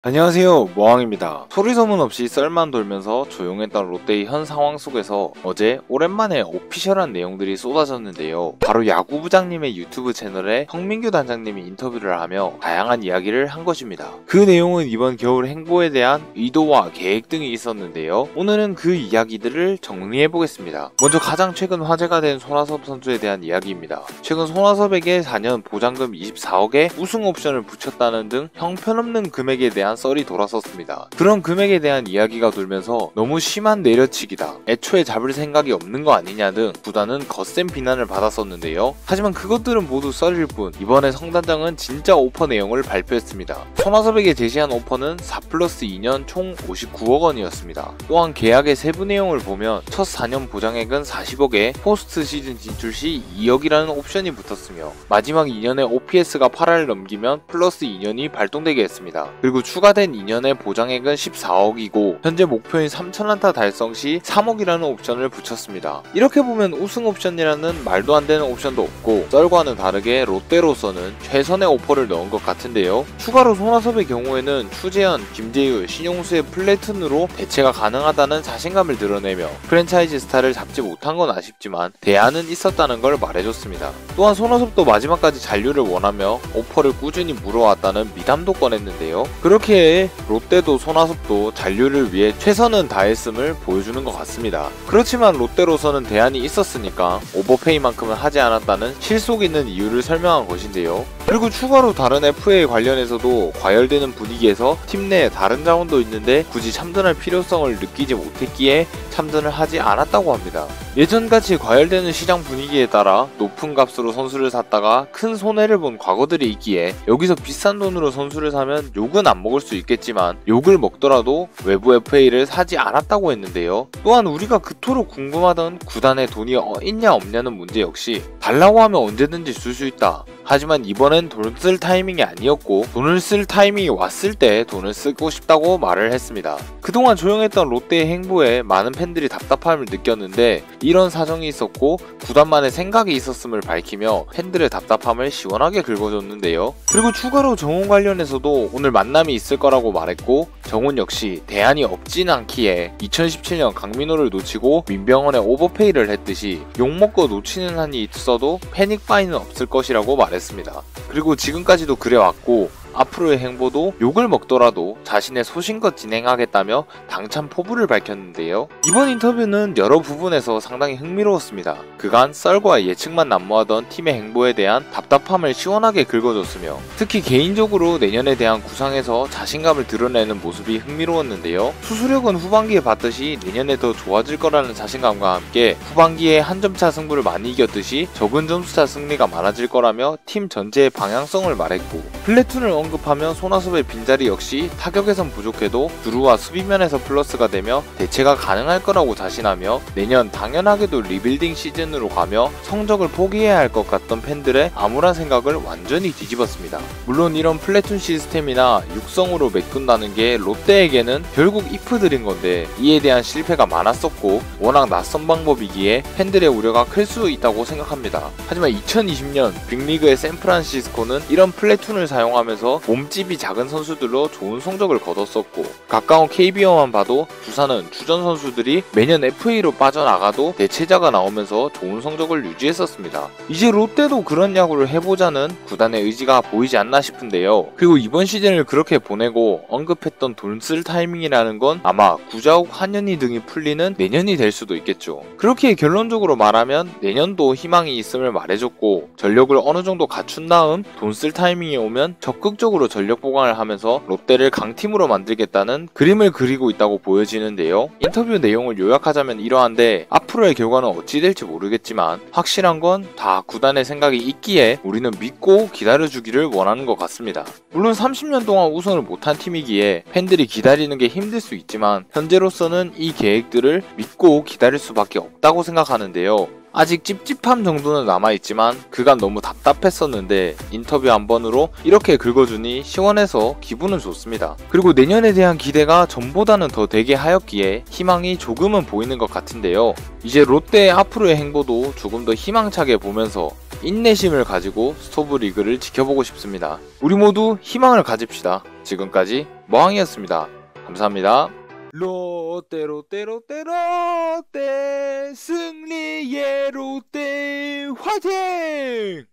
안녕하세요, 모항입니다. 소리소문 없이 썰만 돌면서 조용했던 롯데의 현 상황 속에서 어제 오랜만에 오피셜한 내용들이 쏟아졌는데요. 바로 야구부장님의 유튜브 채널에 황민규 단장님이 인터뷰를 하며 다양한 이야기를 한 것입니다. 그 내용은 이번 겨울 행보에 대한 의도와 계획 등이 있었는데요. 오늘은 그 이야기들을 정리해보겠습니다. 먼저 가장 최근 화제가 된 손아섭 선수에 대한 이야기입니다. 최근 손아섭에게 4년 보장금 24억에 우승 옵션을 붙였다는 등 형편없는 금액에 대한 썰이 돌았었습니다. 그런 금액에 대한 이야기가 돌면서 너무 심한 내려치기다, 애초에 잡을 생각이 없는 거 아니냐 등 구단은 거센 비난을 받았었는데요. 하지만 그것들은 모두 썰일 뿐 이번에 성단장은 진짜 오퍼 내용을 발표했습니다. 손아섭에게 제시한 오퍼는 4+2년 총 59억 원이었습니다. 또한 계약의 세부 내용을 보면 첫 4년 보장액은 40억에 포스트 시즌 진출 시 2억이라는 옵션이 붙었으며 마지막 2년의 OPS가 8할을 넘기면 플러스 2년이 발동되게 했습니다. 그리고 추가된 2년의 보장액은 14억이고 현재 목표인 3,000안타 달성 시 3억이라는 옵션을 붙였습니다. 이렇게 보면 우승 옵션이라는 말도 안 되는 옵션도 없고 썰과는 다르게 롯데로서는 최선의 오퍼를 넣은 것 같은데요. 추가로 손아섭의 경우에는 추재현, 김재율, 신용수의 플래툰으로 대체가 가능하다는 자신감을 드러내며 프랜차이즈 스타를 잡지 못한 건 아쉽지만 대안은 있었다는 걸 말해줬습니다. 또한 손아섭도 마지막까지 잔류를 원하며 오퍼를 꾸준히 물어왔다는 미담도 꺼냈는데요. 그렇게 롯데도 손아섭도 잔류를 위해 최선은 다했음을 보여주는 것 같습니다. 그렇지만 롯데로서는 대안이 있었으니까 오버페이만큼은 하지 않았다는 실속 있는 이유를 설명한 것인데요. 그리고 추가로 다른 FA 관련해서도 과열되는 분위기에서 팀 내에 다른 자원도 있는데 굳이 참전할 필요성을 느끼지 못했기에 참전을 하지 않았다고 합니다. 예전같이 과열되는 시장 분위기에 따라 높은 값으로 선수를 샀다가 큰 손해를 본 과거들이 있기에 여기서 비싼 돈으로 선수를 사면 욕은 안 먹을 수 있겠지만 욕을 먹더라도 외부 FA를 사지 않았다고 했는데요. 또한 우리가 그토록 궁금하던 구단에 돈이 있냐 없냐는 문제 역시 달라고 하면 언제든지 줄 수 있다. 하지만 이번엔 돈 쓸 타이밍이 아니었고 돈을 쓸 타이밍이 왔을 때 돈을 쓰고 싶다고 말을 했습니다. 그동안 조용했던 롯데의 행보에 많은 팬들이 답답함을 느꼈는데 이런 사정이 있었고 구단만의 생각이 있었음을 밝히며 팬들의 답답함을 시원하게 긁어줬는데요. 그리고 추가로 정훈 관련해서도 오늘 만남이 있을 거라고 말했고 정훈 역시 대안이 없진 않기에 2017년 강민호를 놓치고 민병헌의 오버페이를 했듯이 욕먹고 놓치는 한이 있어도 패닉 바이는 없을 것이라고 말했습니다. 그리고 지금까지도 그래왔고 앞으로의 행보도 욕을 먹더라도 자신의 소신껏 진행하겠다며 당찬 포부를 밝혔는데요. 이번 인터뷰는 여러 부분에서 상당히 흥미로웠습니다. 그간 썰과 예측만 난무하던 팀의 행보에 대한 답답함을 시원하게 긁어줬으며 특히 개인적으로 내년에 대한 구상에서 자신감을 드러내는 모습이 흥미로웠는데요. 수수력은 후반기에 봤듯이 내년에 더 좋아질 거라는 자신감과 함께 후반기에 한 점차 승부를 많이 이겼듯이 적은 점수차 승리가 많아질 거라며 팀 전체의 방향성을 말했고 플래툰을 언급하며 손아섭의 빈자리 역시 타격에선 부족해도 두루와 수비면에서 플러스가 되며 대체가 가능할 거라고 자신하며 내년 당연하게도 리빌딩 시즌으로 가며 성적을 포기해야 할 것 같던 팬들의 암울한 생각을 완전히 뒤집었습니다. 물론 이런 플래툰 시스템이나 육성으로 메꾼다는 게 롯데에게는 결국 이프들인 건데 이에 대한 실패가 많았었고 워낙 낯선 방법이기에 팬들의 우려가 클 수 있다고 생각합니다. 하지만 2020년 빅리그의 샌프란시스코는 이런 플래툰을 사용하면서 몸집이 작은 선수들로 좋은 성적을 거뒀었고 가까운 KBO만 봐도 두산은 주전 선수들이 매년 FA로 빠져나가도 대체자가 나오면서 좋은 성적을 유지했었습니다. 이제 롯데도 그런 야구를 해보자는 구단의 의지가 보이지 않나 싶은데요. 그리고 이번 시즌을 그렇게 보내고 언급했던 돈 쓸 타이밍이라는 건 아마 구자욱, 한현희 등이 풀리는 내년이 될 수도 있겠죠. 그렇게 결론적으로 말하면 내년도 희망이 있음을 말해줬고 전력을 어느 정도 갖춘 다음 돈 쓸 타이밍이 오면 적극적으로 전력 보강을 하면서 롯데를 강팀으로 만들겠다는 그림을 그리고 있다고 보여지는데요. 인터뷰 내용을 요약하자면 이러한데 앞으로의 결과는 어찌 될지 모르겠지만 확실한 건 다 구단의 생각이 있기에 우리는 믿고 기다려주기를 원하는 것 같습니다. 물론 30년 동안 우승을 못한 팀이기에 팬들이 기다리는 게 힘들 수 있지만 현재로서는 이 계획들을 믿고 기다릴 수밖에 없다고 생각하는데요. 아직 찝찝함 정도는 남아있지만 그간 너무 답답했었는데 인터뷰 한 번으로 이렇게 긁어주니 시원해서 기분은 좋습니다. 그리고 내년에 대한 기대가 전보다는 더 되게 하였기에 희망이 조금은 보이는 것 같은데요. 이제 롯데의 앞으로의 행보도 조금 더 희망차게 보면서 인내심을 가지고 스토브리그를 지켜보고 싶습니다. 우리 모두 희망을 가집시다. 지금까지 머항이었습니다. 감사합니다. 롯데 롯데 롯데 롯데 승리의 롯데 화이팅!